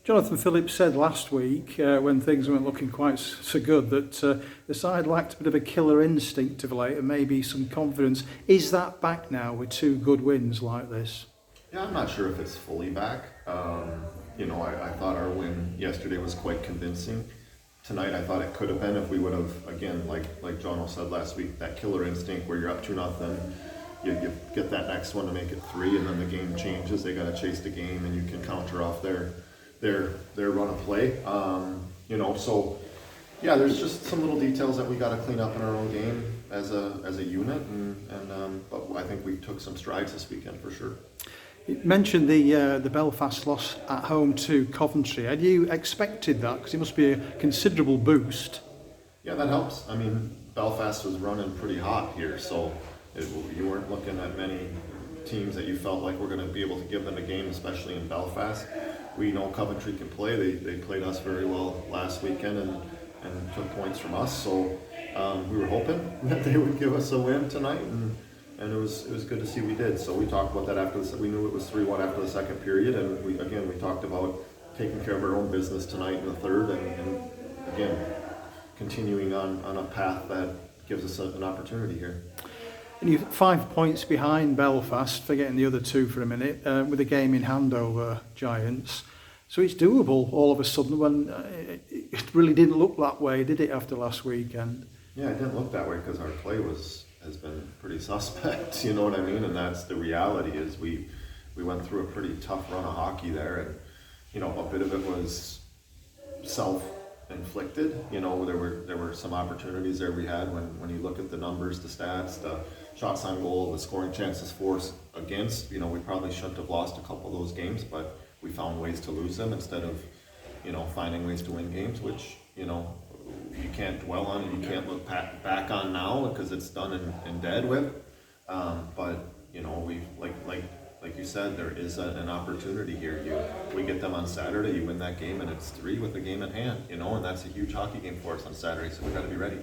Jonathan Phillips said last week, when things weren't looking quite so good, that the side lacked a bit of a killer instinct of late and maybe some confidence. Is that back now with 2 good wins like this? Yeah, I'm not sure if it's fully back. I thought our win yesterday was quite convincing. Tonight, I thought it could have been if we would have, again, like Jono said last week, that killer instinct where you're up 2-0, you get that next one to make it 3, and then the game changes. They got to chase the game, and you can counter off their run of play. So yeah, there's just some little details that we got to clean up in our own game as a unit, but I think we took some strides this weekend for sure. You mentioned the Belfast loss at home to Coventry. Had you expected that? Because it must be a considerable boost. Yeah, that helps. I mean, Belfast was running pretty hot here, so you weren't looking at many teams that you felt like were going to be able to give them a game, especially in Belfast. We know Coventry can play. They played us very well last weekend and took points from us. So we were hoping that they would give us a win tonight, and it was good to see we did. So we talked about that after we knew it was 3-1 after the second period, and we talked about taking care of our own business tonight in the third, and again continuing on a path that gives us an opportunity here. And you're 5 points behind Belfast, forgetting the other 2 for a minute, with a game in hand over Giants. So it's doable all of a sudden when it really didn't look that way, did it, after last weekend? Yeah, it didn't look that way because our play has been pretty suspect, you know what I mean? And that's the reality is we went through a pretty tough run of hockey there, and a bit of it was self-inflicted. There were some opportunities there we had when you look at the numbers, the stats, the shots on goal, the scoring chances for against, we probably shouldn't have lost a couple of those games, but we found ways to lose them instead of, finding ways to win games, which, you can't dwell on and you can't look back on now because it's done and dead with. But we like you said, there is an opportunity here. We get them on Saturday, you win that game, and it's 3 with a game in hand. And that's a huge hockey game for us on Saturday. So we got to be ready.